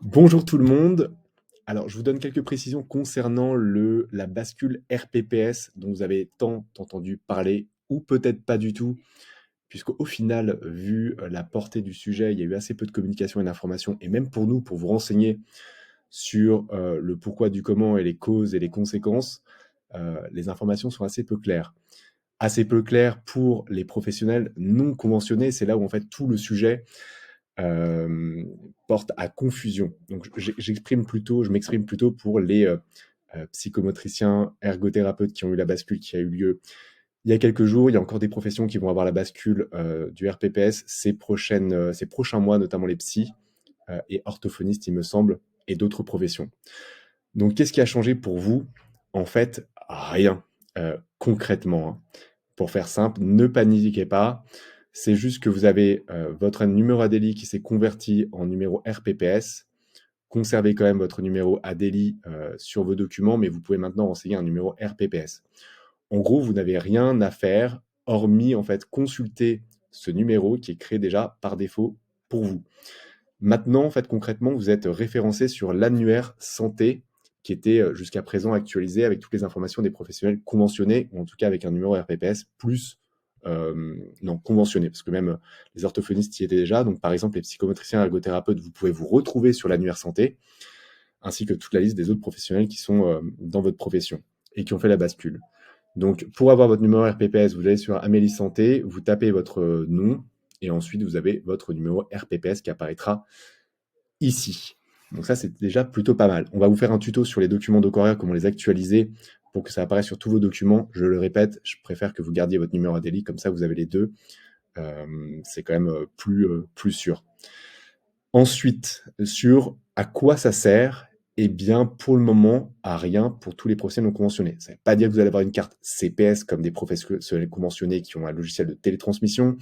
Bonjour tout le monde. Alors, je vous donne quelques précisions concernant la bascule RPPS dont vous avez tant entendu parler, ou peut-être pas du tout, puisqu'au final, vu la portée du sujet, il y a eu assez peu de communication et d'information, et même pour nous, pour vous renseigner sur le pourquoi du comment et les causes et les conséquences, les informations sont assez peu claires. Assez peu claires pour les professionnels non conventionnés, c'est là où en fait tout le sujet euh, porte à confusion. Donc je m'exprime plutôt pour les psychomotriciens, ergothérapeutes qui ont eu la bascule qui a eu lieu il y a quelques jours. Il y a encore des professions qui vont avoir la bascule du RPPS ces prochains mois, notamment les psys et orthophonistes, il me semble, et d'autres professions. Donc qu'est-ce qui a changé pour vous? En fait, rien. Concrètement, hein. Pour faire simple, ne paniquez pas. C'est juste que vous avez votre numéro ADELI qui s'est converti en numéro RPPS. Conservez quand même votre numéro ADELI sur vos documents, mais vous pouvez maintenant renseigner un numéro RPPS. En gros, vous n'avez rien à faire hormis en fait consulter ce numéro qui est créé déjà par défaut pour vous. Maintenant, en fait, concrètement, vous êtes référencé sur l'annuaire santé qui était jusqu'à présent actualisé avec toutes les informations des professionnels conventionnés, ou en tout cas avec un numéro RPPS plus non, conventionné, parce que même les orthophonistes y étaient déjà. Donc, par exemple, les psychomotriciens ergothérapeutes, vous pouvez vous retrouver sur l'annuaire santé, ainsi que toute la liste des autres professionnels qui sont dans votre profession et qui ont fait la bascule. Donc, pour avoir votre numéro RPPS, vous allez sur Amélie Santé, vous tapez votre nom, et ensuite vous avez votre numéro RPPS qui apparaîtra ici. Donc ça, c'est déjà plutôt pas mal. On va vous faire un tuto sur les documents DocOria, comment les actualiser pour que ça apparaisse sur tous vos documents. Je le répète, je préfère que vous gardiez votre numéro ADELI, comme ça vous avez les deux. C'est quand même plus sûr. Ensuite, sur à quoi ça sert? Eh bien, pour le moment, à rien pour tous les professionnels non conventionnés. Ça ne veut pas dire que vous allez avoir une carte CPS comme des professionnels conventionnés qui ont un logiciel de télétransmission.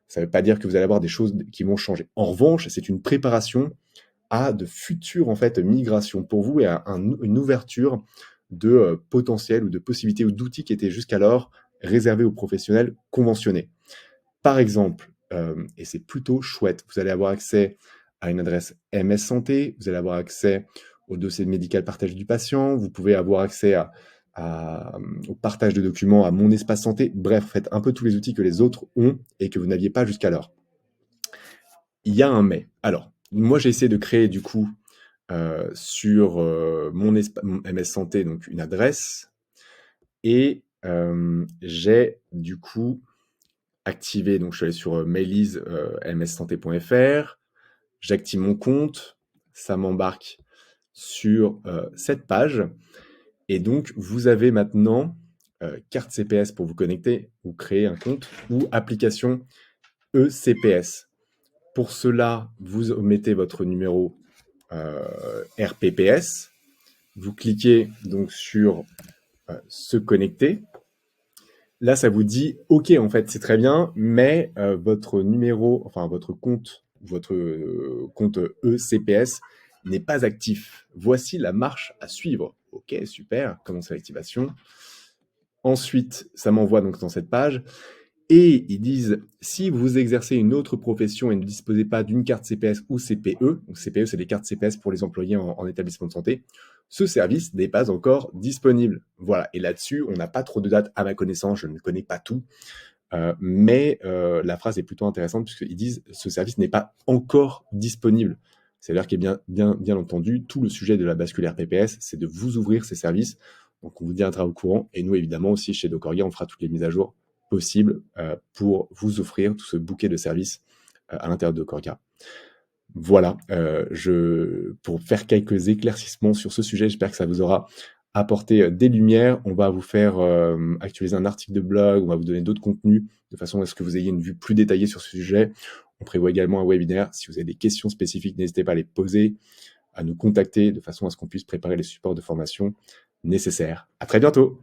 Ça ne veut pas dire que vous allez avoir des choses qui vont changer. En revanche, c'est une préparation à de futures en fait migrations pour vous et à une ouverture de potentiel ou de possibilités ou d'outils qui étaient jusqu'alors réservés aux professionnels conventionnés. Par exemple, et c'est plutôt chouette, vous allez avoir accès à une adresse MS Santé, vous allez avoir accès au dossier médical partagé du patient, vous pouvez avoir accès au partage de documents, à Mon Espace Santé, bref, faites un peu tous les outils que les autres ont et que vous n'aviez pas jusqu'alors. Il y a un mais. Alors, moi j'ai essayé de créer du coup sur mon MS Santé, donc une adresse, et j'ai du coup activé, donc je suis allé sur mailise mssanté.fr, j'active mon compte, ça m'embarque sur cette page, et donc vous avez maintenant carte CPS pour vous connecter ou créer un compte, ou application ECPS. Pour cela, vous mettez votre numéro RPPS, vous cliquez donc sur se connecter. Là, ça vous dit, OK, en fait, c'est très bien, mais votre numéro, enfin votre compte ECPS n'est pas actif. Voici la marche à suivre. OK, super, commencer l'activation. Ensuite, ça m'envoie donc dans cette page. Et ils disent, si vous exercez une autre profession et ne disposez pas d'une carte CPS ou CPE, donc CPE, c'est les cartes CPS pour les employés en établissement de santé, ce service n'est pas encore disponible. Voilà, et là-dessus, on n'a pas trop de dates à ma connaissance, je ne connais pas tout, mais la phrase est plutôt intéressante puisqu'ils disent, ce service n'est pas encore disponible. C'est-à-dire qu'il est bien entendu, tout le sujet de la bascule RPPS, c'est de vous ouvrir ces services. Donc on vous tiendra au courant. Et nous, évidemment, aussi chez Docoria, on fera toutes les mises à jour possibles pour vous offrir tout ce bouquet de services à l'intérieur de Docoria. Voilà, pour faire quelques éclaircissements sur ce sujet, j'espère que ça vous aura apporté des lumières. On va vous faire actualiser un article de blog, on va vous donner d'autres contenus, de façon à ce que vous ayez une vue plus détaillée sur ce sujet. On prévoit également un webinaire. Si vous avez des questions spécifiques, n'hésitez pas à les poser, à nous contacter, de façon à ce qu'on puisse préparer les supports de formation nécessaires. À très bientôt!